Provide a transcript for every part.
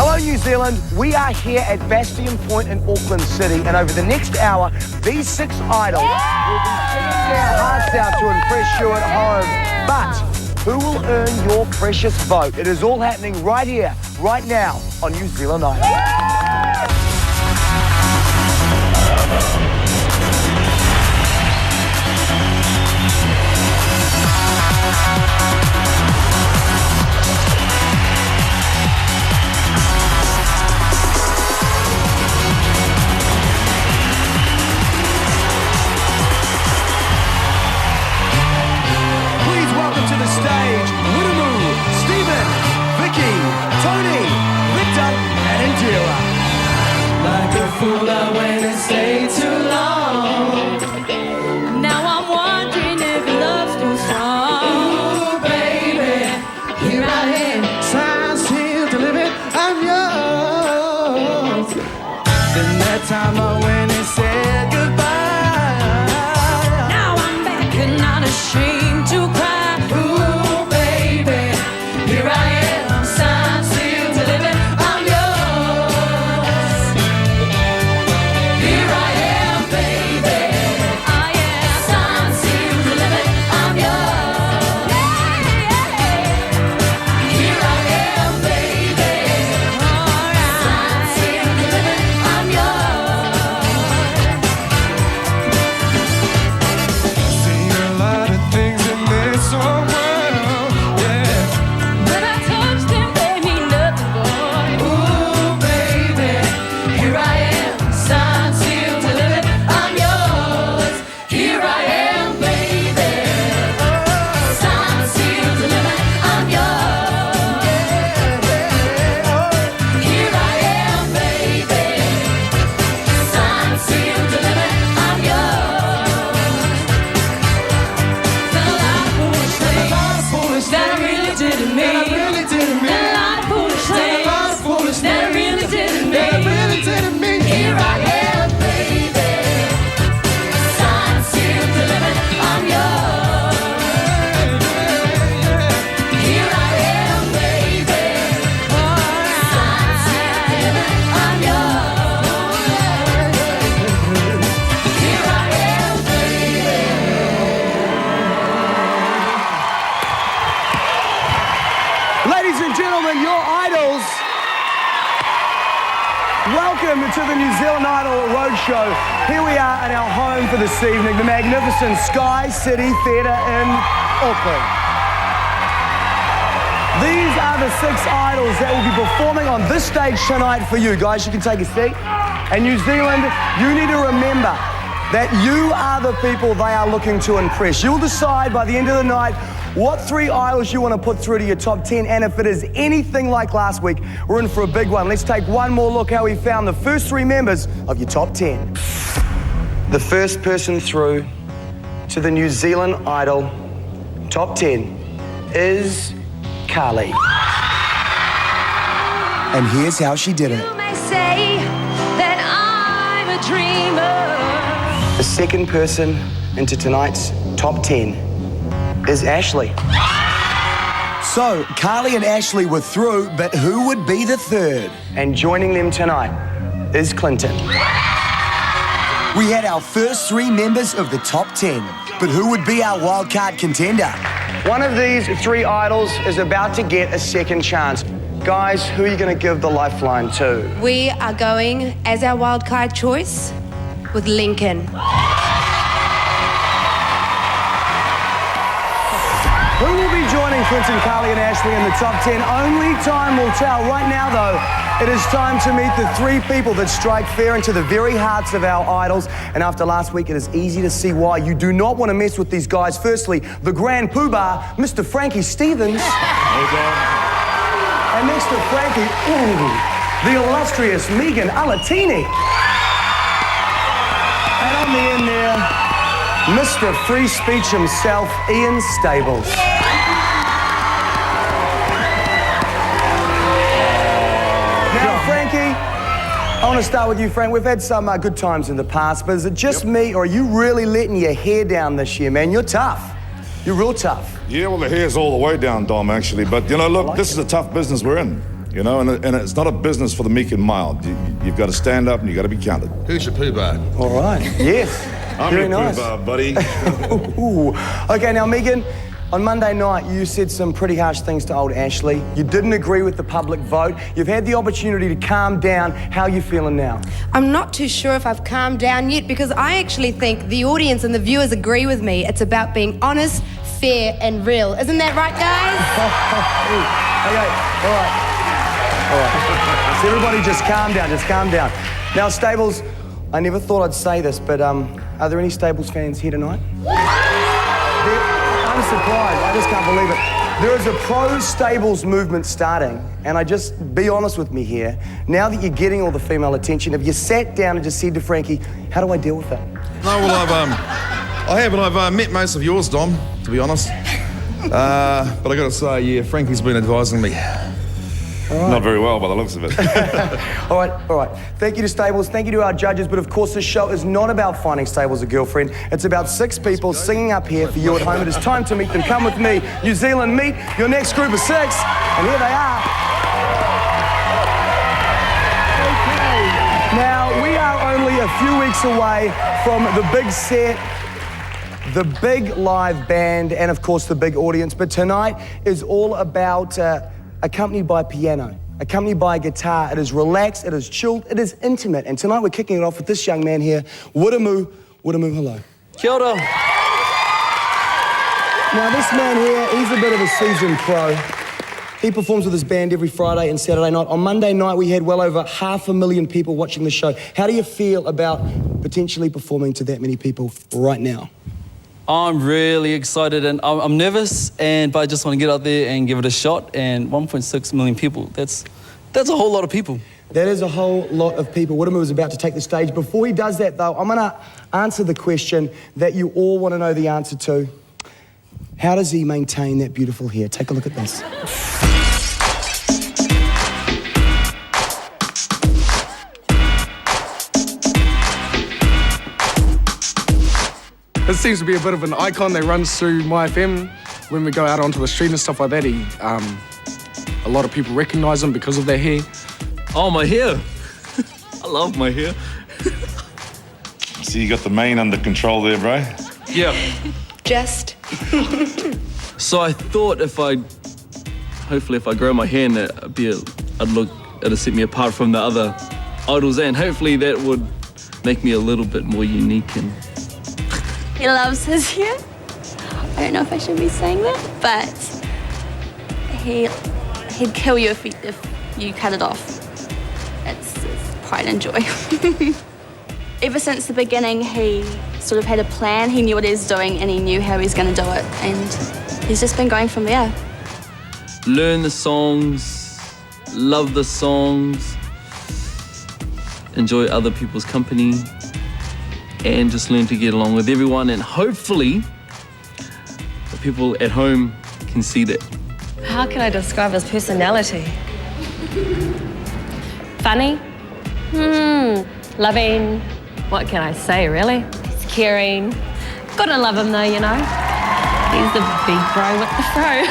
Hello, New Zealand. We are here at Bastion Point in Auckland City, and over the next hour, these 6 idols will be singing their hearts out to impress you at home. But who will earn your precious vote? It is all happening right here, right now on New Zealand Idol. Fool, I went and stayed too long. Now I'm wondering if love's too strong. Ooh, baby, here I am. Signs here to live it, I'm yours. Then that time I went and said goodbye. Now I'm back and not ashamed to cry. Ooh, baby, here I am. Signs here to live it, I'm yours. Welcome to the New Zealand Idol Roadshow. Here we are in our home for this evening, the magnificent Sky City Theatre in Auckland. These are the 6 idols that will be performing on this stage tonight for you. Guys, you can take a seat. And New Zealand, you need to remember that you are the people they are looking to impress. You'll decide by the end of the night what 3 idols you want to put through to your top 10, and if it is anything like last week, we're in for a big one. Let's take one more look how we found the first 3 members of your top 10. The first person through to the New Zealand Idol top 10 is Carly. And here's how she did it. You may say that I'm a dreamer. The second person into tonight's top 10 is Ashley. So, Carly and Ashley were through, but who would be the third? And joining them tonight is Clinton. We had our first 3 members of the top 10, but who would be our wildcard contender? One of these 3 idols is about to get a second chance. Guys, who are you going to give the lifeline to? We are going as our wildcard choice with Lincoln. Who will be joining Clinton, Carly and Ashley in the top 10? Only time will tell. Right now, though, it is time to meet the 3 people that strike fear into the very hearts of our idols. And after last week, it is easy to see why. You do not want to mess with these guys. Firstly, the Grand Poobah, Mr. Frankie Stevens. Hey, John. And next to Frankie, the illustrious Megan Alatini. And on the end there, Mr. Free Speech himself, Ian Stables. Now, Frankie, I want to start with you, Frank. We've had some good times in the past, but is it just me, or are you really letting your hair down this year, man? You're tough. You're real tough. Yeah, well, the hair's all the way down, Dom, actually. But, you know, look, like this is a tough business we're in. you know, and it's not a business for the meek and mild. You've got to stand up and you've got to be counted. Who's your poo bar? All right. Yes. I'm Very your nice. poo bar, buddy. Ooh. Okay, now, Megan, on Monday night, you said some pretty harsh things to old Ashley. You didn't agree with the public vote. You've had the opportunity to calm down. How are you feeling now? I'm not too sure if I've calmed down yet because I actually think the audience and the viewers agree with me. It's about being honest, fair, and real. Isn't that right, guys? Okay, all right. So everybody just calm down. Now, Stables, I never thought I'd say this, but are there any Stables fans here tonight? I'm surprised. I just can't believe it. There is a pro-Stables movement starting, and be honest with me here. Now that you're getting all the female attention, have you sat down and just said to Frankie, how do I deal with it? No, well, I've met most of yours, Dom, to be honest. But I got to say, yeah, Frankie's been advising me. Not very well by the looks of it. All right. Thank you to Stables, thank you to our judges, but of course this show is not about finding Stables a girlfriend. It's about 6 people singing up here for you at home. It is time to meet them. Come with me, New Zealand, meet your next group of 6, and here they are. Okay. Now, we are only a few weeks away from the big set, the big live band, and of course the big audience, but tonight is all about accompanied by piano, accompanied by guitar. It is relaxed, it is chilled, it is intimate. And tonight we're kicking it off with this young man here, Wiramu, hello. Kia ora. Now this man here, he's a bit of a seasoned pro. He performs with his band every Friday and Saturday night. On Monday night, we had well over 500,000 people watching the show. How do you feel about potentially performing to that many people right now? I'm really excited and I'm nervous, but I just want to get out there and give it a shot. And 1.6 million people, that's a whole lot of people. That is a whole lot of people. Wiramu is about to take the stage. Before he does that, though, I'm going to answer the question that you all want to know the answer to. How does he maintain that beautiful hair? Take a look at this. This seems to be a bit of an icon that runs through my FM. When we go out onto the street and stuff like that, a lot of people recognise him because of their hair. Oh, my hair. I love my hair. So you got the mane under control there, bro? Yeah. Just. So I thought hopefully if I grow my hair, it'd set me apart from the other idols, and hopefully that would make me a little bit more unique. And he loves his hair. I don't know if I should be saying that, but he'd kill you if you cut it off. It's pride and joy. Ever since the beginning, he sort of had a plan. He knew what he was doing and he knew how he was going to do it. And he's just been going from there. Learn the songs, love the songs, enjoy other people's company, and just learn to get along with everyone, and hopefully the people at home can see that. How can I describe his personality? Funny? Loving? What can I say, really? He's caring. Gotta love him though, you know? He's the big bro with the fro.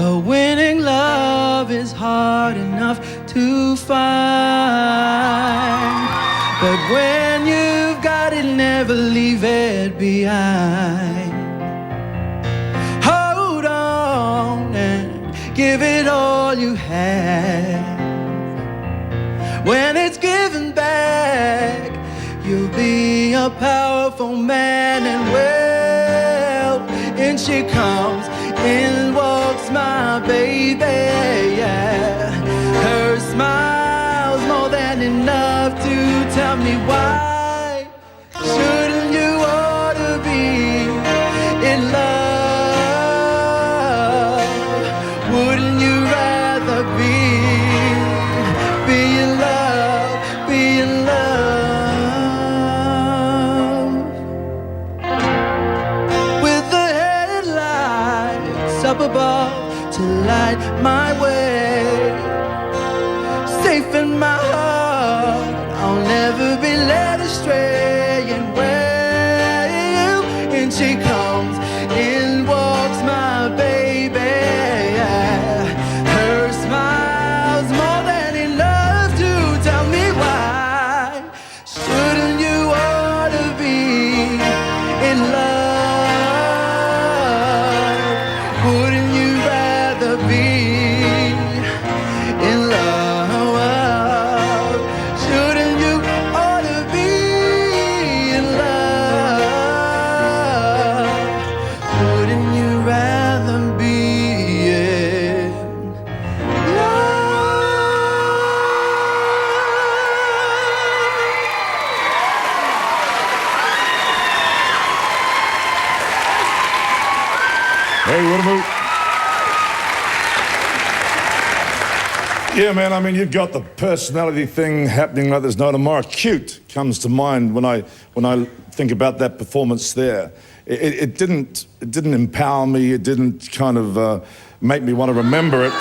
A winning love is hard enough to find, but when you've got it, never leave it behind. Hold on and give it all you have. When it's given back, you'll be a powerful man, and well, in she comes, in walks my baby, yeah. Her smile's more than enough to tell me why shouldn't you ought to be in love? Wouldn't you rather be in love, be in love? With the headlights up above to light my way, safe in my heart, I'll never be led astray. when she comes in, walks my baby. Her smile's more than enough to tell me why. Shouldn't you ought to be in love? Wouldn't you rather be in love? Shouldn't you ought to be in love? Wouldn't you rather be in love? Hey, Whittemore. Yeah, man, I mean, you've got the personality thing happening like there's no tomorrow. Cute comes to mind when I think about that performance there. It didn't empower me. It didn't kind of make me want to remember it.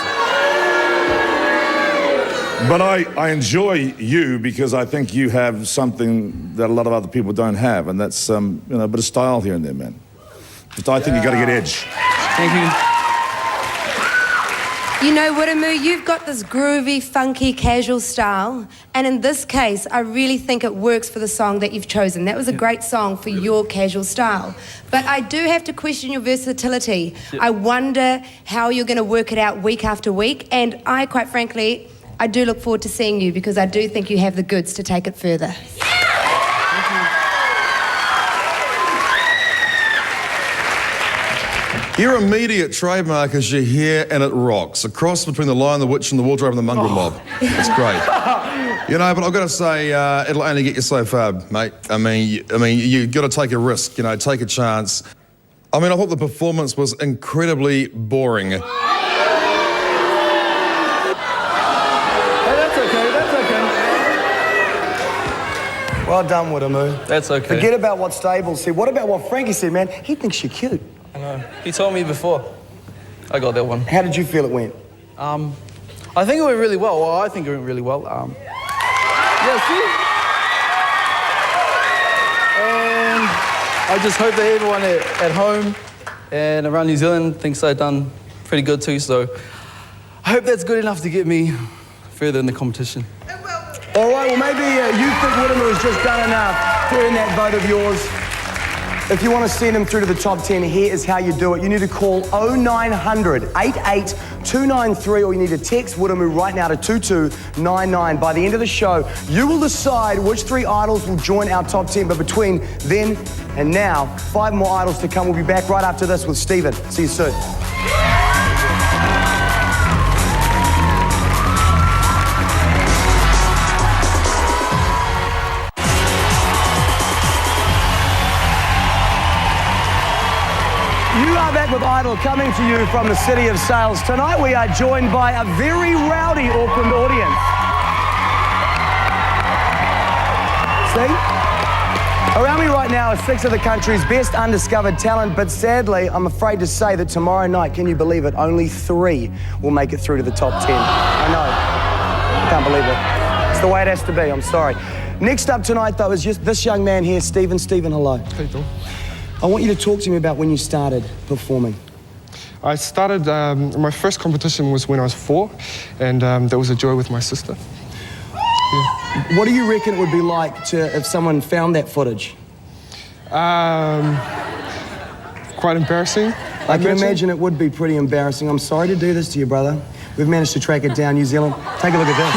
But I enjoy you because I think you have something that a lot of other people don't have, and that's a bit of style here and there, man. But I think you got to get edge. Thank you. You know, Whittemore, you've got this groovy, funky, casual style, and in this case, I really think it works for the song that you've chosen. That was a great song for your casual style. But I do have to question your versatility. I wonder how you're going to work it out week after week, and I, quite frankly, I do look forward to seeing you because I do think you have the goods to take it further. Your immediate trademark is your hair and it rocks. A cross between the Lion, the Witch and the Wardrobe and the Mongrel Mob. It's great. You know, but I've got to say, it'll only get you so far, mate. I mean, you've got to take a risk, take a chance. I mean, I thought the performance was incredibly boring. Hey, that's okay, that's okay. Well done, Whittemore. That's okay. Forget about what Stables said. What about what Frankie said, man? He thinks you're cute. I know. He told me before. I got that one. How did you feel it went? I think it went really well. Well, I think it went really well. Yeah, see? And I just hope that everyone at home and around New Zealand thinks I've done pretty good too, so I hope that's good enough to get me further in the competition. All right, well, maybe you think Whittemore has just done enough to earn that vote of yours. If you want to send him through to the top 10, here is how you do it. You need to call 0900 88 293, or you need to text Whittemore right now to 2299. By the end of the show, you will decide which 3 idols will join our top 10. But between then and now, 5 more idols to come. We'll be back right after this with Stephen. See you soon. You are back with Idol, coming to you from the City of Sales. Tonight we are joined by a very rowdy Auckland audience. See? Around me right now are 6 of the country's best undiscovered talent, but sadly, I'm afraid to say that tomorrow night, can you believe it, only 3 will make it through to the top 10. I know. I can't believe it. It's the way it has to be, I'm sorry. Next up tonight, though, is just this young man here, Stephen. Stephen, hello. Hey, Tom. I want you to talk to me about when you started performing. I started, my first competition was when I was 4, and that was a joy with my sister. Yeah. What do you reckon it would be like if someone found that footage? Quite embarrassing. I can imagine it would be pretty embarrassing. I'm sorry to do this to you, brother. We've managed to track it down, New Zealand. Take a look at this.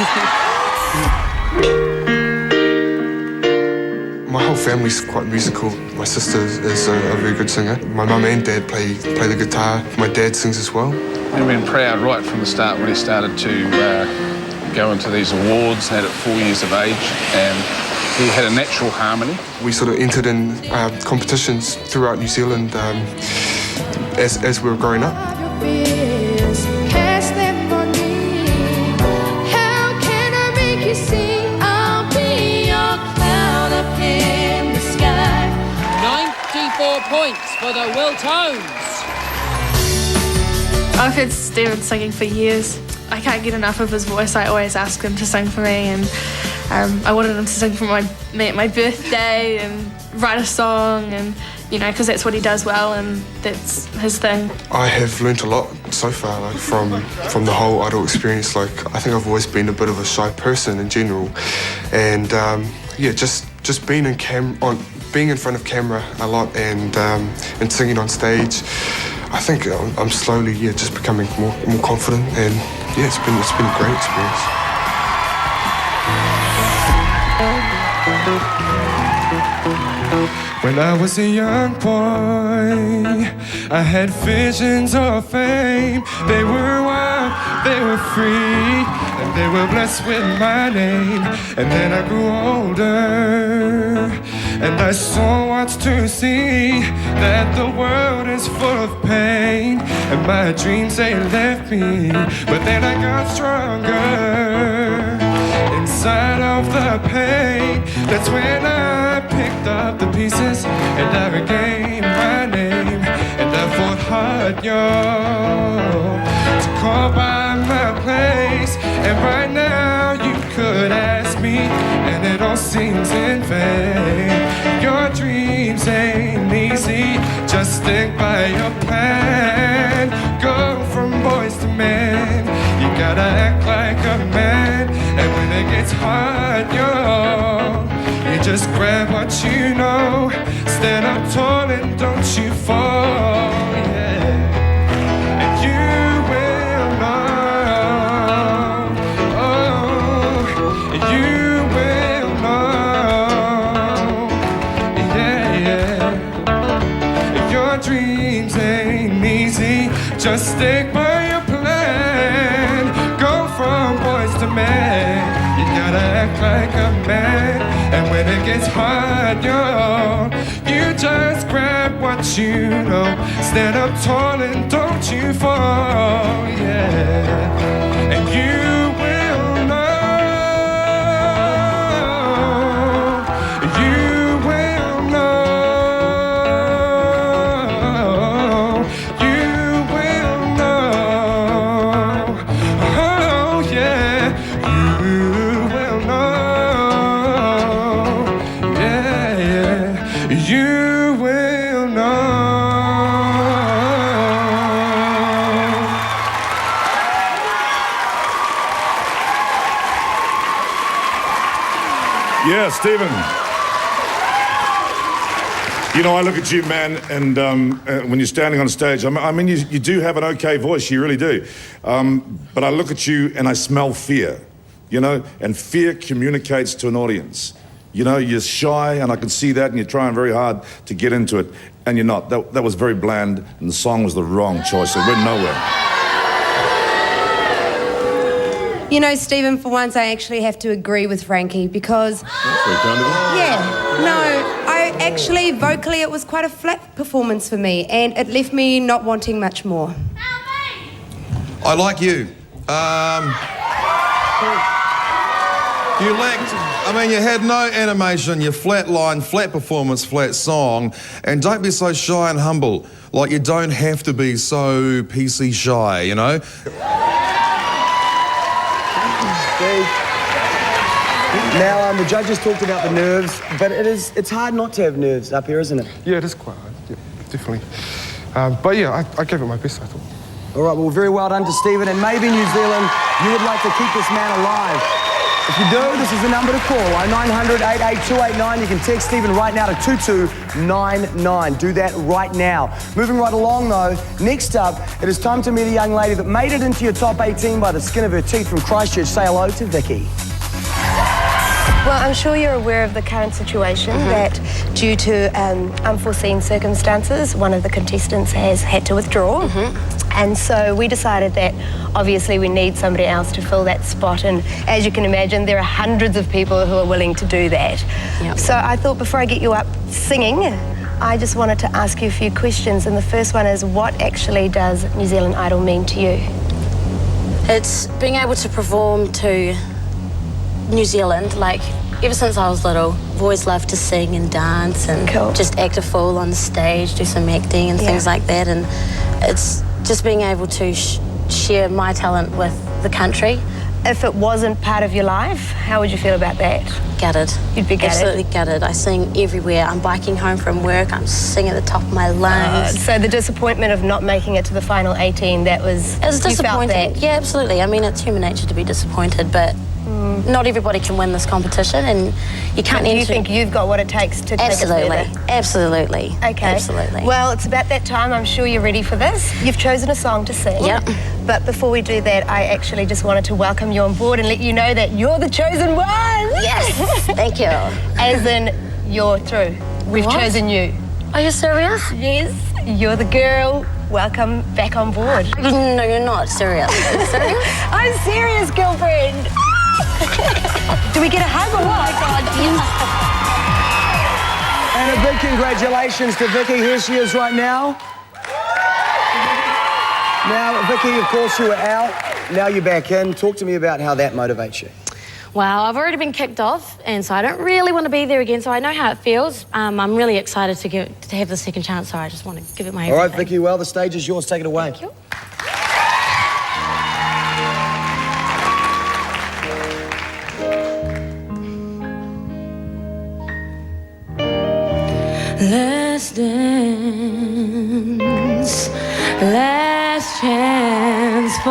My whole family's quite musical. My sister is a very good singer. My mum and dad play the guitar. My dad sings as well. We've been proud right from the start when he started to go into these awards, had at 4 years of age, and he had a natural harmony. We sort of entered in competitions throughout New Zealand as we were growing up. Points for the Will Tones. I've heard Stephen singing for years. I can't get enough of his voice. I always ask him to sing for me, and I wanted him to sing for my birthday and write a song, and you know, because that's what he does well and that's his thing. I have learnt a lot so far, like from the whole Idol experience. Like, I think I've always been a bit of a shy person in general, and just being being in front of camera a lot and singing on stage. I think I'm slowly just becoming more confident, and it's been a great experience. When I was a young boy, I had visions of fame. They were wild, they were free, and they were blessed with my name. And then I grew older, and I saw what's to see, that the world is full of pain, and my dreams, they left me. But then I got stronger inside of the pain. That's when I picked up the pieces and I regained my name. And I fought hard, y'all, to call by my place. And right now you could ask me, and it all seems in vain. Your dreams ain't easy, just stick by your plan. Go from boys to men, you gotta act like a man. And when it gets hard, y'all, you just grab what you know. Stand up tall and don't you fall, yeah. And you will know, oh, you will know, yeah. Your dreams ain't easy, just stick by your plan. Go from boys to men, you gotta act like a man. And when it gets hard, y'all, you just grab what you know. Stand up tall and don't you fall, yeah. And you will know, you will know, you will know, oh yeah, you will know. You will know. Yeah, Stephen. You know, I look at you, man, and when you're standing on stage, I mean, you do have an okay voice, you really do. But I look at you and I smell fear, you know, and fear communicates to an audience. You know, you're shy, and I can see that, and you're trying very hard to get into it, and you're not. That was very bland, and the song was the wrong choice. It went nowhere. You know, Stephen, for once I actually have to agree with Frankie because... That's very kind of you. Actually, vocally, it was quite a flat performance for me, and it left me not wanting much more. I like you. You lacked, I mean, you had no animation, you flat line, flat performance, flat song, and don't be so shy and humble. Like, you don't have to be so PC shy, you know? Now, the judges talked about the nerves, but it's hard not to have nerves up here, isn't it? Yeah, it is quite hard, yeah, definitely. But yeah, I gave it my best, I thought. All right, well, very well done to Stephen, and maybe New Zealand, you would like to keep this man alive. If you do, this is the number to call, 0900 88289. You can text Stephen right now to 2299. Do that right now. Moving right along, though, next up, it is time to meet a young lady that made it into your top 18 by the skin of her teeth from Christchurch. Say hello to Vicky. Well, I'm sure you're aware of the current situation that due to unforeseen circumstances, one of the contestants has had to withdraw. And so we decided that obviously we need somebody else to fill that spot. And as you can imagine, there are hundreds of people who are willing to do that. So I thought before I get you up singing, I just wanted to ask you a few questions. And the first one is, what actually does New Zealand Idol mean to you? It's being able to perform to New Zealand. Like, ever since I was little, I've always loved to sing and dance and just act a fool on the stage, do some acting and things like that. And it's just being able to share my talent with the country if it wasn't part of your life, how would you feel about that? Gutted. You'd be gutted? Absolutely gutted. I sing everywhere. I'm biking home from work. I'm singing at the top of my lungs. So the disappointment of not making it to the final 18, that was... It was you felt disappointing. that? Yeah, absolutely. I mean, it's human nature to be disappointed, but not everybody can win this competition, and you can't... Do you think you've got what it takes to take it further? Absolutely. Okay. Absolutely. Well, it's about that time. I'm sure you're ready for this. You've chosen a song to sing. Yep. But before we do that, I actually just wanted to welcome you on board and let you know that you're the chosen one. Yes. Thank you. As in, you're through. We've What? chosen you. Are you serious? Yes. You're the girl. Welcome back on board. No, you're not serious. Are you serious? I'm serious, girlfriend. Do we get a hug or what? Oh my God, yes. And a big congratulations to Vicky. Here she is right now. Now, Vicky, of course you were out. Now you're back in. Talk to me about how that motivates you. Well, I've already been kicked off, and so I don't really want to be there again, so I know how it feels. I'm really excited to have the second chance, so I just want to give it my everything. All right, Vicky, well, the stage is yours. Take it away. Thank you. Last dance, last chance for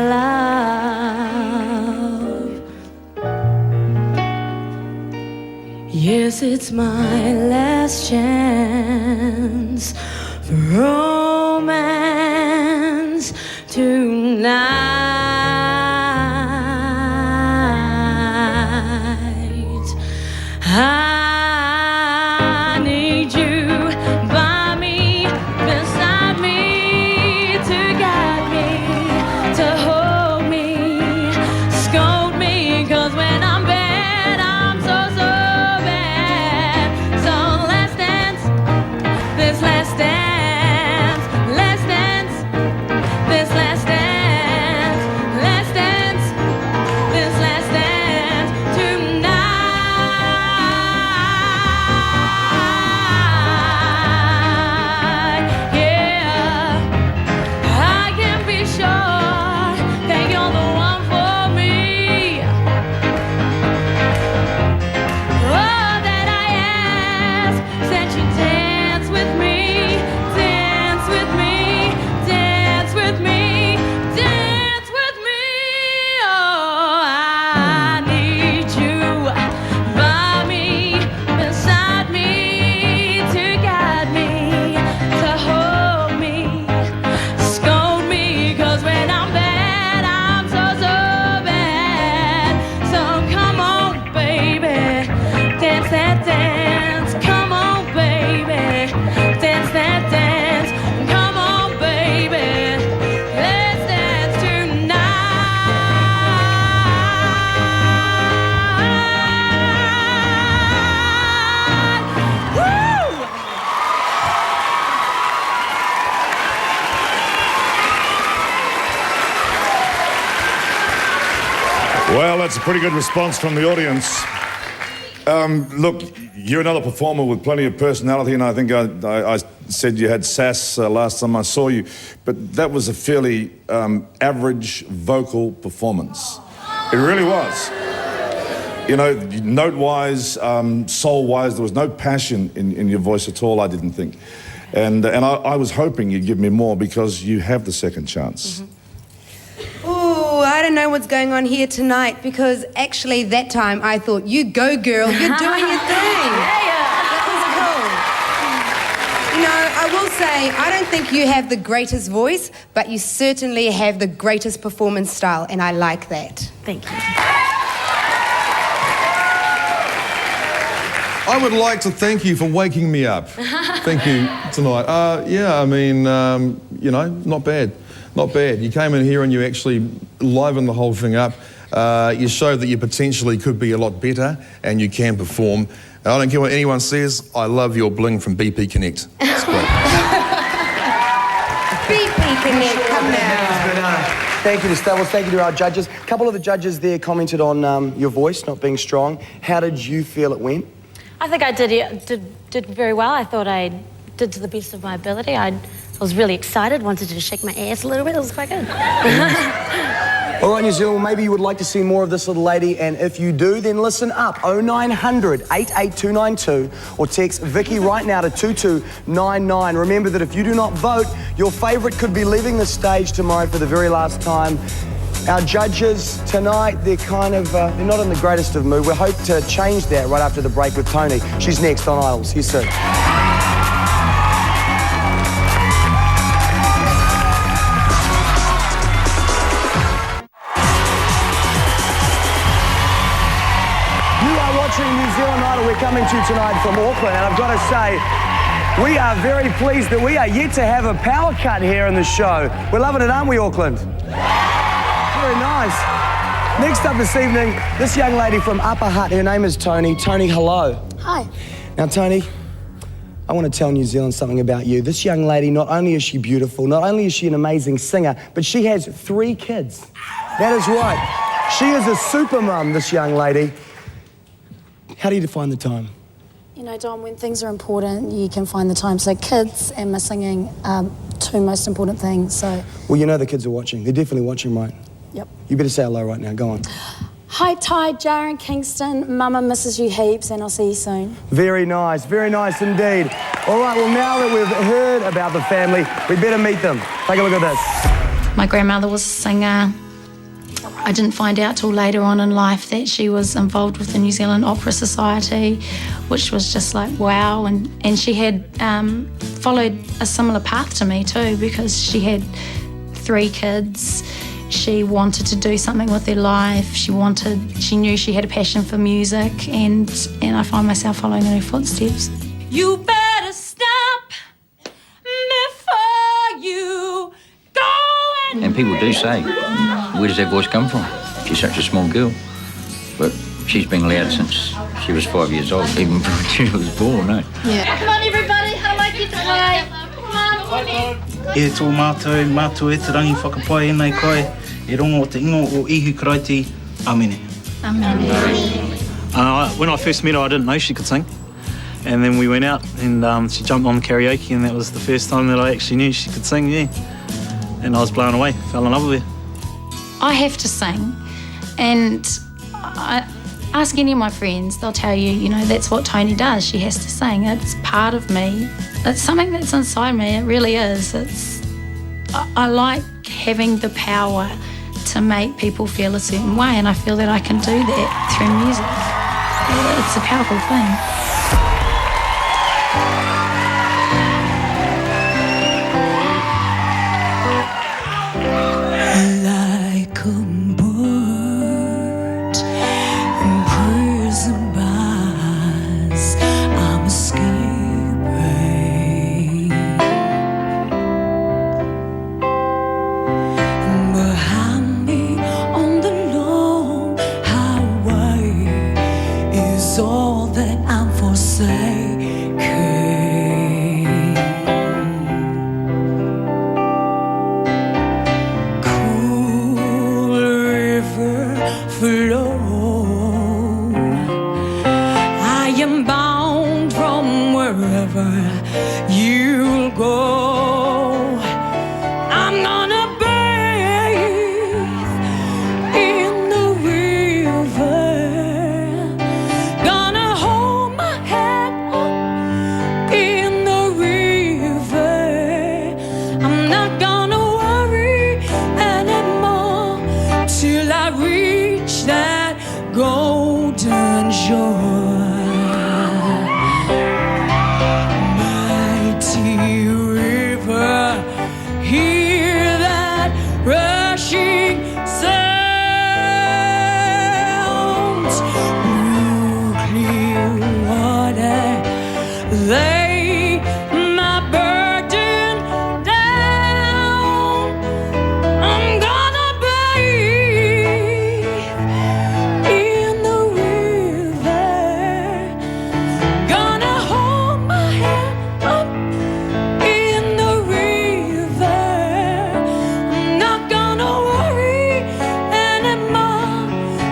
love. Yes, it's my last chance for romance tonight. I need you by me, beside me, to guide me, to hold me, scold me, 'cause when I'm bad, I'm so bad. So let's dance, this last dance, let's dance, this last dance, let's dance, this last dance tonight. Well, that's a pretty good response from the audience. Look, you're another performer with plenty of personality, and I think I said you had sass last time I saw you, but that was a fairly average vocal performance. It really was. You know, note-wise, soul-wise, there was no passion in your voice at all, I didn't think. And I was hoping you'd give me more because you have the second chance. Ooh, I don't know what's going on here tonight because actually that time I thought, you go girl, you're doing your thing. That was cool. You know, I will say, I don't think you have the greatest voice, but you certainly have the greatest performance style, and I like that. Thank you. I would like to thank you for waking me up. Thank you tonight. Yeah, I mean, you know, not bad. Not bad. You came in here and you actually livened the whole thing up. You showed that you potentially could be a lot better and you can perform. And I don't care what anyone says, I love your bling from BP Connect. It's great. BP Connect, come now. Thank you to Stavros, thank you to our judges. A couple of the judges there commented on your voice not being strong. How did you feel it went? I think I did very well. I thought I did to the best of my ability. I was really excited, wanted to shake my ass a little bit. It was quite good. All right, New Zealand, maybe you would like to see more of this little lady, and if you do, then listen up. 0900 88292 or text Vicky right now to 2299. Remember that if you do not vote, your favourite could be leaving the stage tomorrow for the very last time. Our judges tonight, they're they're not in the greatest of mood. We hope to change that right after the break with Tony. She's next on Idols. Here's soon. New Zealand Idol, we're coming to you tonight from Auckland, and I've got to say, we are very pleased that we are yet to have a power cut here in the show. We're loving it, aren't we, Auckland? Very nice. Next up this evening, this young lady from Upper Hutt, her name is Tony. Tony, hello. Hi. Now, Tony, I want to tell New Zealand something about you. This young lady, not only is she beautiful, not only is she an amazing singer, but she has 3 kids. That is right. She is a super mum, this young lady. How do you define the time? You know, Dom, when things are important, you can find the time. So kids and my singing are 2 most important things, so... Well, you know the kids are watching. They're definitely watching, right? Yep. You better say hello right now. Go on. Hi, Ty, Jar and Kingston. Mama misses you heaps, and I'll see you soon. Very nice indeed. All right, well, now that we've heard about the family, we better meet them. Take a look at this. My grandmother was a singer. I didn't find out till later on in life that she was involved with the New Zealand Opera Society, which was just like, wow. And she had followed a similar path to me too, because she had 3 kids. She wanted to do something with her life. She knew she had a passion for music, and I find myself following in her footsteps. You better stop before you go. And people do say, where does that voice come from? She's such a small girl. But she's been loud since she was 5 years old, even before she was born, eh? Yeah. Come on, everybody. How like you to play? Come on. E tō mātou e te rangi whakapai e nei kai, e rongo o te ingo o ihu karaiti, amene. When I first met her, I didn't know she could sing. And then we went out and she jumped on karaoke, and that was the first time that I actually knew she could sing, yeah. And I was blown away, fell in love with her. I have to sing, and I ask any of my friends, they'll tell you, you know, that's what Tony does. She has to sing. It's part of me. It's something that's inside me. It really is. I like having the power to make people feel a certain way, and I feel that I can do that through music. It's a powerful thing. Like a bird in prison bars, I'm escaping. Behind me on the long highway is all that I'm forsaken. Flow. I am bound from wherever you'll go. I'm gonna bathe in the river, gonna hold my head up in the river. I'm not gonna worry anymore till I reach that golden shore. Mighty river, hear that rushing sound. Blue, clear water, lay my burden down. I'm gonna bathe in the river, gonna hold my head up in the river. I'm not gonna worry anymore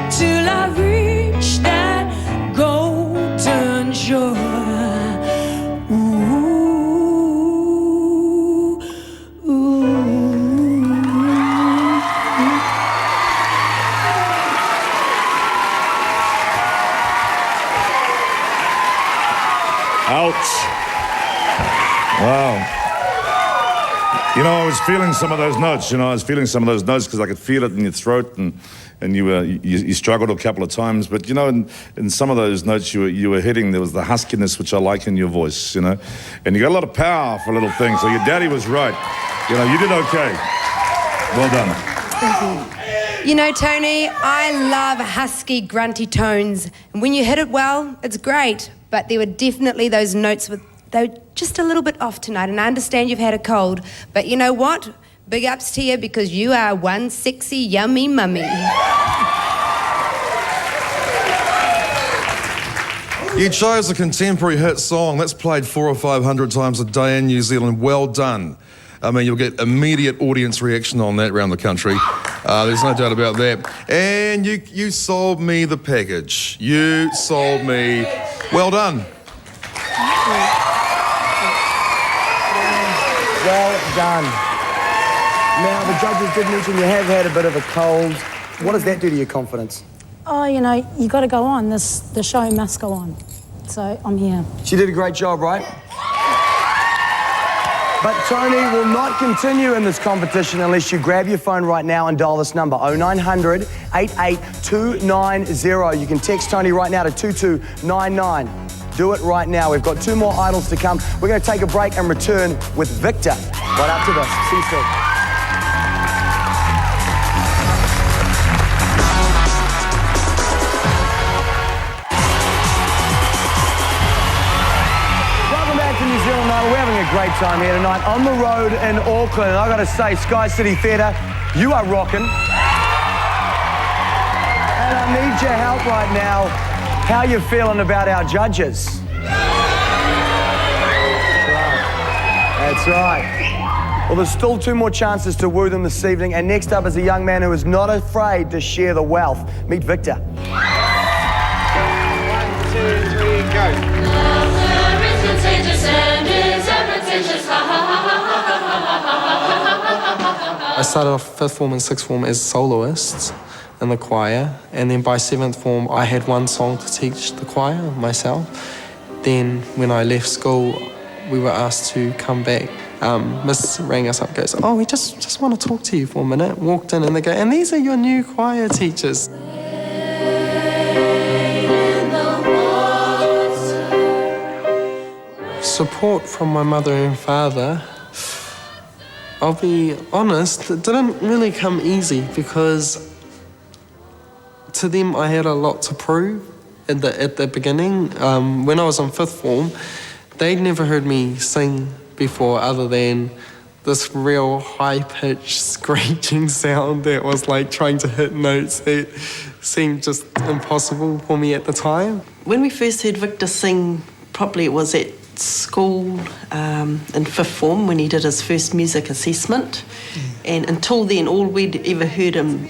till I reach that golden shore. Wow. You know, I was feeling some of those notes, because I could feel it in your throat, and you struggled a couple of times. But, in some of those notes you were hitting, there was the huskiness, which I like in your voice, And you got a lot of power for a little thing, so your daddy was right. You did okay. Well done. Thank you. Tony, I love husky, grunty tones. And when you hit it well, it's great. But there were definitely those notes they were just a little bit off tonight. And I understand you've had a cold. But you know what? Big ups to you, because you are one sexy, yummy mummy. You chose a contemporary hit song that's played 400 or 500 times a day in New Zealand. Well done. I mean, you'll get immediate audience reaction on that around the country. There's no doubt about that. And you sold me the package. You sold me. Well done. Well done. Now, the judges did mention you have had a bit of a cold. What does that do to your confidence? Oh, you got to go on. The show must go on. So I'm here. She did a great job, right? But Tony will not continue in this competition unless you grab your phone right now and dial this number, 0900 88290. You can text Tony right now to 2299. Do it right now. We've got 2 more idols to come. We're going to take a break and return with Victor right after this. See you soon. New Zealand Idol. We're having a great time here tonight on the road in Auckland. And I've got to say, Sky City Theatre, you are rocking. And I need your help right now. How are you feeling about our judges? That's right. Well, there's still 2 more chances to woo them this evening. And next up is a young man who is not afraid to share the wealth. Meet Victor. 1, 2, 3, go. I started off 5th form and 6th form as soloists in the choir, and then by 7th form I had 1 song to teach the choir myself. Then when I left school, we were asked to come back. Miss rang us up and goes, "Oh, we just want to talk to you for a minute." Walked in and they go, "And these are your new choir teachers." Support from my mother and father, I'll be honest, it didn't really come easy, because to them I had a lot to prove at the beginning. When I was in 5th form, they'd never heard me sing before, other than this real high-pitched screeching sound that was like trying to hit notes that seemed just impossible for me at the time. When we first heard Victor sing properly, it was at school in 5th form when he did his first music assessment. And until then, all we'd ever heard him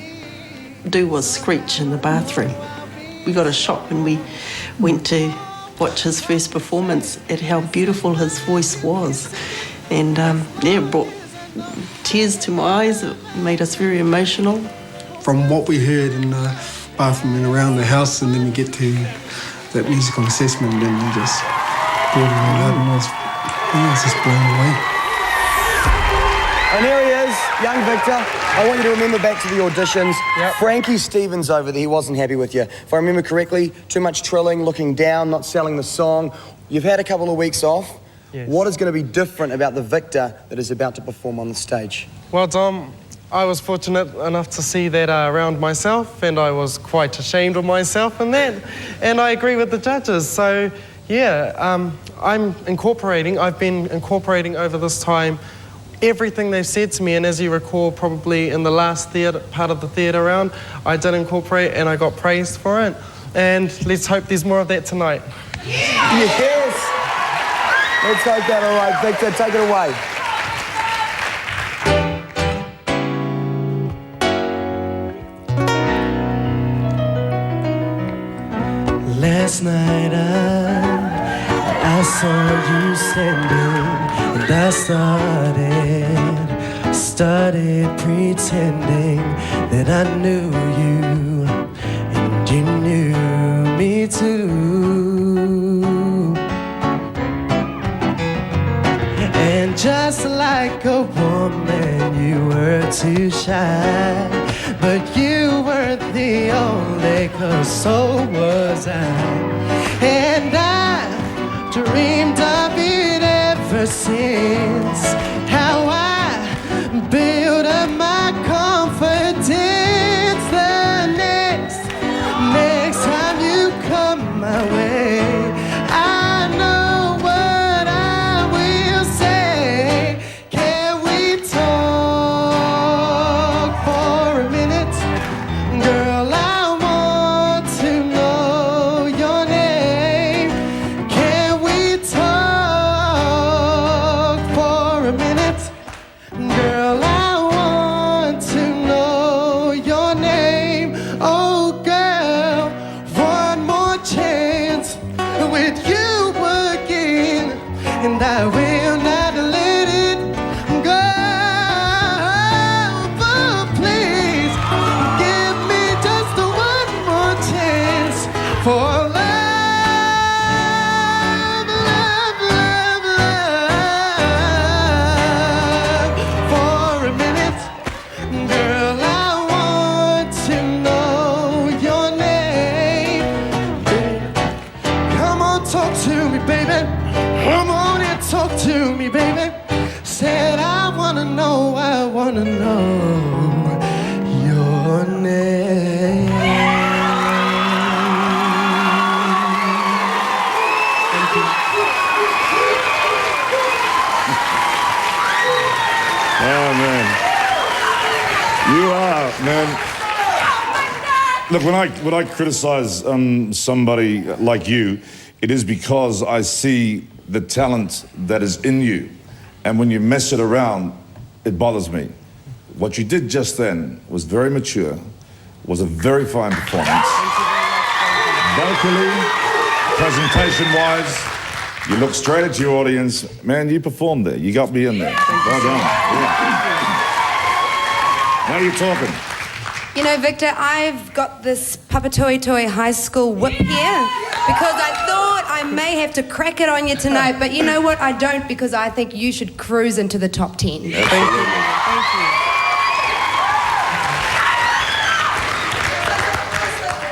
do was screech in the bathroom. We got a shock when we went to watch his first performance at how beautiful his voice was. And it brought tears to my eyes. It made us very emotional. From what we heard in the bathroom and around the house, and then we get to that musical assessment, and then we just brought it all out, and I was just blown away. And here he is, young Victor. I want you to remember back to the auditions. Frankie Stevens over there, he wasn't happy with you. If I remember correctly, too much trilling, looking down, not selling the song. You've had a couple of weeks off. Yes. What is going to be different about the Victor that is about to perform on the stage? Well, Dom, I was fortunate enough to see that around myself, and I was quite ashamed of myself in that. And I agree with the judges. So, yeah, I've been incorporating over this time everything they've said to me, and as you recall, probably in the last part of the theatre round, I did incorporate and I got praised for it. And let's hope there's more of that tonight. Yes! Let's hope that. All right, Victor, take it away. Last night I saw you standing, and I started pretending that I knew you, and you knew me too. Just like a woman, you were too shy. But you weren't the only, 'cause so was I. And I dreamed of it ever since. How I built up my confidence. The next time you come my way, I know what I will say. Can we talk for a minute? Girl, I want to know your name. Can we talk for a minute? Girl, I want to know your name. Oh, girl, one more chance with you again, and I will not let it go. But please give me just one more chance for love, love, love, love. For a minute, girl, I want to know your name. Come on, talk to me, baby. Come on and talk to me, baby. Said I wanna know your name. Thank you. Oh, man. You are, man. Look, when I criticize somebody like you, it is because I see the talent that is in you. And when you mess it around, it bothers me. What you did just then was very mature, was a very fine performance. Vocally, presentation-wise, you look straight at your audience. Man, you performed there. You got me in there. Well done. Yeah. Now you're talking. You know, Victor, I've got this Papatoetoe High School whip here because I thought I may have to crack it on you tonight, but you know what? I don't, because I think you should cruise into the top 10. Thank you. Thank you.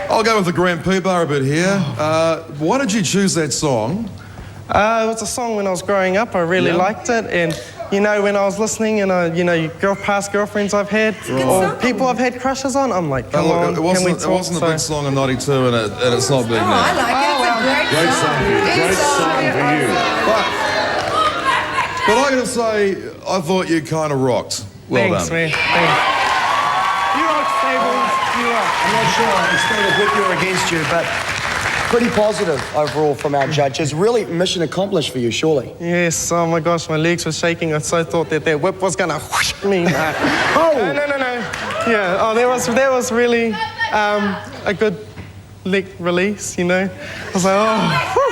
I'll go with the Grand Poobah a bit here. Why did you choose that song? It was a song when I was growing up. I really liked it, and you know, when I was listening, and past girlfriends I've had, or people I've had crushes on, I'm like, come on, it wasn't, can we talk? It wasn't a big song in '92, and it's not big now. I like it. It's a great song. Great song for you. But I gotta say, I thought you kind of rocked. Well Thanks, done. man. Thanks. You rock, Stables. You rock. I'm not sure it's going to with you or against you, but pretty positive overall from our judges. Really mission accomplished for you, surely. Yes, oh my gosh, my legs were shaking. I so thought that whip was gonna whoosh me. Oh! No. Yeah, oh, that was really a good leg release, you know. I was like, oh, whew.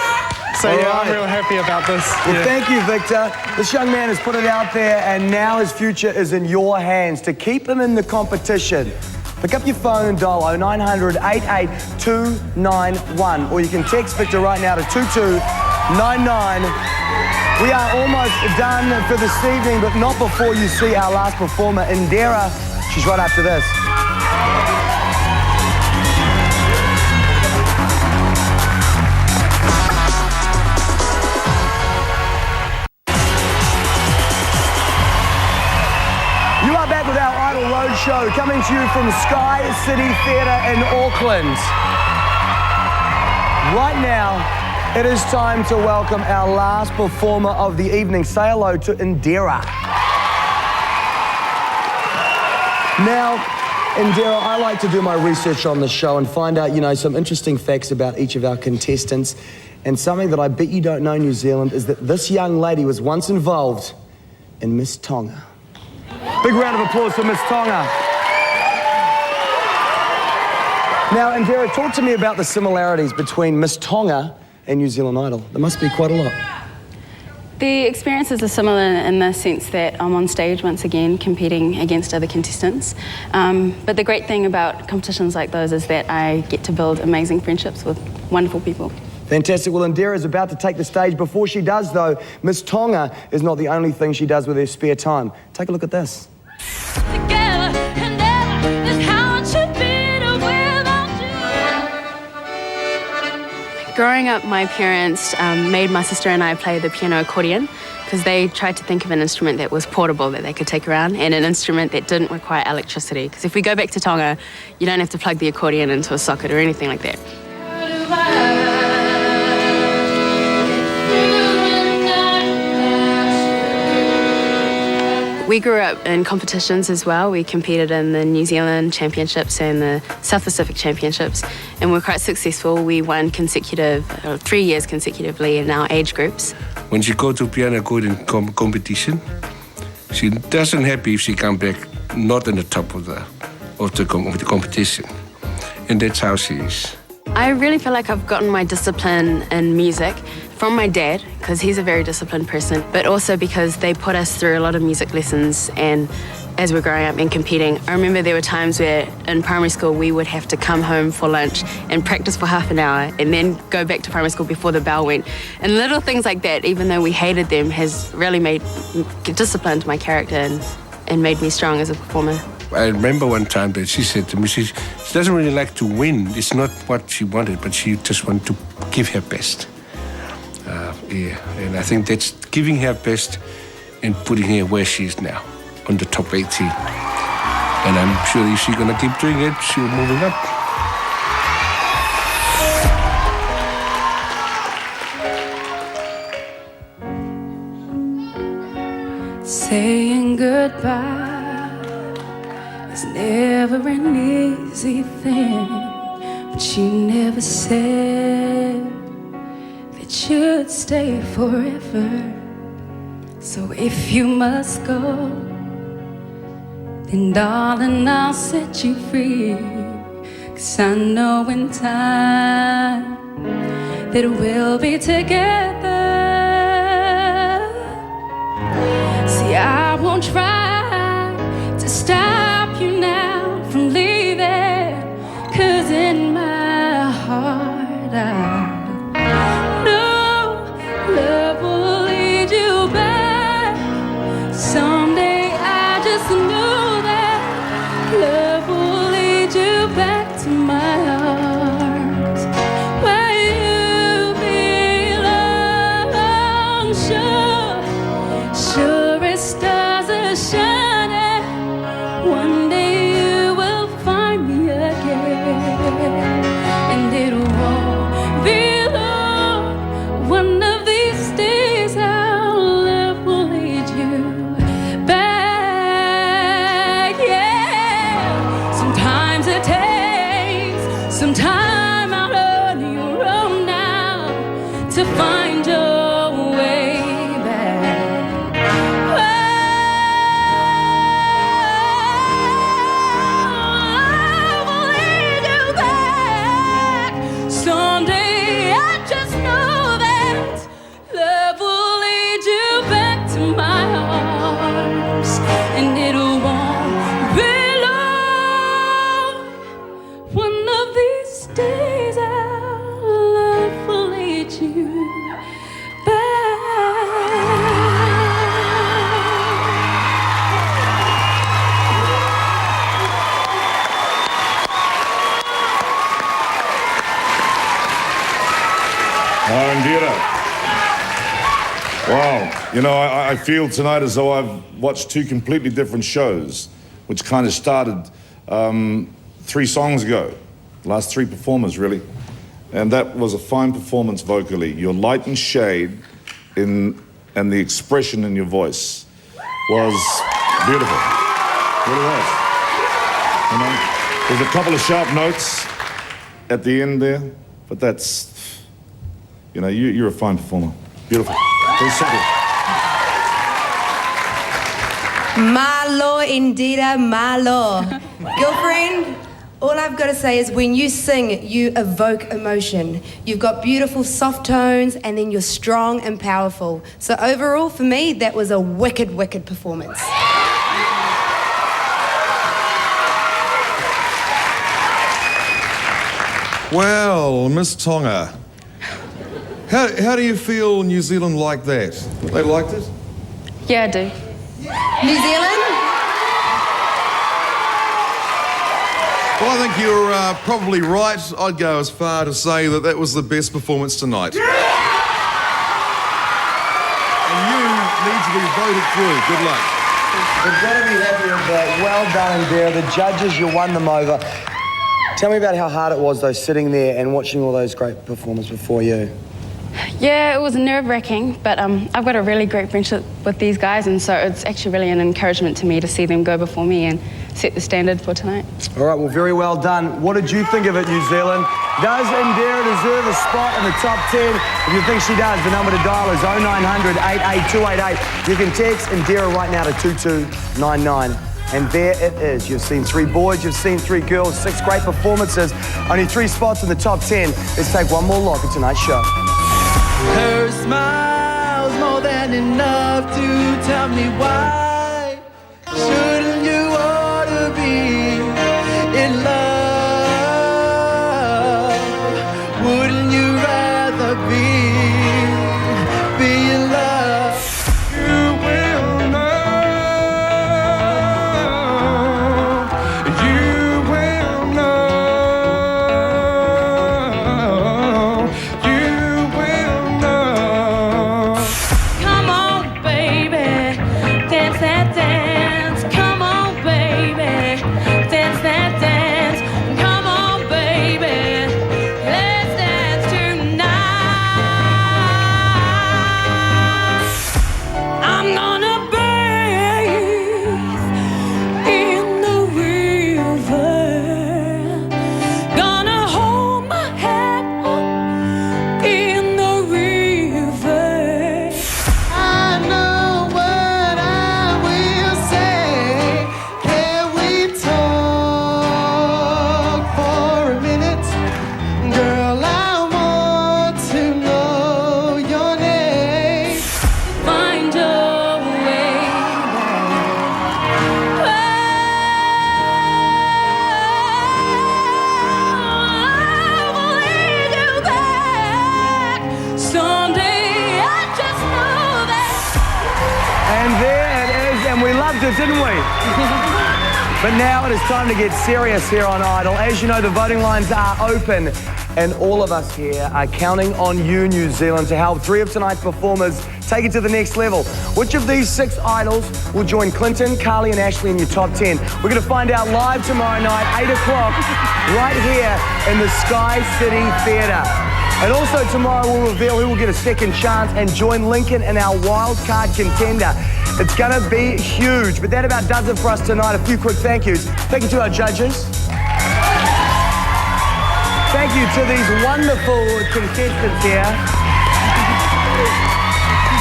So All yeah, right. I'm real happy about this. Well, thank you, Victor. This young man has put it out there, and now his future is in your hands. To keep him in the competition, pick up your phone and dial 0900 88291, or you can text Victor right now to 2299. We are almost done for this evening, but not before you see our last performer, Indira. She's right after this. You are back with our Idol Roadshow, coming to you from Sky City Theatre in Auckland. Right now, it is time to welcome our last performer of the evening. Say hello to Indira. Now, Indira, I like to do my research on the show and find out, some interesting facts about each of our contestants. And something that I bet you don't know, New Zealand, is that this young lady was once involved in Miss Tonga. Big round of applause for Miss Tonga. Now, Indira, talk to me about the similarities between Miss Tonga and New Zealand Idol. There must be quite a lot. The experiences are similar in the sense that I'm on stage once again competing against other contestants. But the great thing about competitions like those is that I get to build amazing friendships with wonderful people. Fantastic. Well, Indira is about to take the stage. Before she does, though, Miss Tonga is not the only thing she does with her spare time. Take a look at this. Growing up, my parents made my sister and I play the piano accordion because they tried to think of an instrument that was portable that they could take around and an instrument that didn't require electricity. Because if we go back to Tonga, you don't have to plug the accordion into a socket or anything like that. We grew up in competitions as well. We competed in the New Zealand Championships and the South Pacific Championships, and we're quite successful. We won 3 years consecutively in our age groups. When she goes to piano accordion competition, she doesn't happy if she comes back not in the top of the competition, and that's how she is. I really feel like I've gotten my discipline in music from my dad, because he's a very disciplined person, but also because they put us through a lot of music lessons and as we're growing up and competing. I remember there were times where in primary school we would have to come home for lunch and practice for half an hour and then go back to primary school before the bell went. And little things like that, even though we hated them, has really disciplined my character and made me strong as a performer. I remember one time that she said to me, she doesn't really like to win. It's not what she wanted, but she just wanted to give her best. And I think that's giving her best and putting her where she is now, on the top 80. And I'm sure if she's gonna keep doing it, she'll moving up. Saying goodbye is never an easy thing, but she never said that you'd stay forever. So if you must go, then darling, I'll set you free. 'Cause I know in time that we'll be together. See, I won't try to stop you now from leaving, 'cause in my heart I know love will lead you back. Someday I just know that love will lead you back to my arms, where you belong. Sure as stars are shining, one day you will find me again, and it won't be long. One of these days our love will lead you back. Yeah, sometimes it takes some time out on your own now to find your way back. Someday I just know that love will lead you back to my arms, and it won't be long. One of these days our love will lead you Indira. Wow. You know, I feel tonight as though I've watched two completely different shows, which kind of started 3 songs ago. The last 3 performers, really. And that was a fine performance vocally. Your light and shade and the expression in your voice was beautiful. It really was. You know, there's a couple of sharp notes at the end there, but that's, you know, you're a fine performer. Beautiful. Very simple. Malo, Indira, malo. Girlfriend, all I've got to say is when you sing, you evoke emotion. You've got beautiful soft tones, and then you're strong and powerful. So overall, for me, that was a wicked, wicked performance. Well, Miss Tonga, How do you feel New Zealand like that? They liked it? Yeah, I do. New Zealand? Well, I think you're probably right. I'd go as far to say that that was the best performance tonight. And you need to be voted through. Good luck. We've got to be happy with that. Well done, Indira. The judges, you won them over. Tell me about how hard it was, though, sitting there and watching all those great performers before you. Yeah, it was nerve-wracking, but I've got a really great friendship with these guys, and so it's actually really an encouragement to me to see them go before me and set the standard for tonight. All right, well, very well done. What did you think of it, New Zealand? Does Indira deserve a spot in the top 10? If you think she does, the number to dial is 0900 88288. You can text Indira right now to 2299. And there it is. You've seen 3 boys, you've seen 3 girls, 6 great performances, only 3 spots in the top 10. Let's take one more look at tonight's show. Her smile's more than enough to tell me why. Shouldn't you ought to be in love? Wouldn't you rather be in love? You will know. You will know. You will know. Come on, baby, dance that dance. Come on, baby, dance that dance. Come on, baby, let's dance tonight. I'm gonna bathe in the river. Gonna hold my head up in the river. I know what I will say. Can we talk for a minute? Girl, I want to know your name. Find your way back. Someday I just know that. And there it is, and we loved it, didn't we? But now it is time to get serious here on Idol. As you know, the voting lines are open, and all of us here are counting on you, New Zealand, to help 3 of tonight's performers take it to the next level. Which of these 6 idols will join Clinton, Carly, and Ashley in your top 10? We're going to find out live tomorrow night, 8 o'clock, right here in the Sky City Theatre. And also tomorrow we'll reveal who will get a second chance and join Lincoln in our wild card contender. It's going to be huge. But that about does it for us tonight. A few quick thank yous. Thank you to our judges. Thank you to these wonderful contestants here.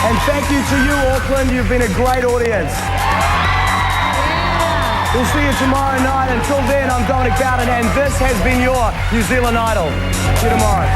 And thank you to you, Auckland. You've been a great audience. We'll see you tomorrow night. Until then, I'm Dominic Bowden, and this has been your New Zealand Idol. See you tomorrow.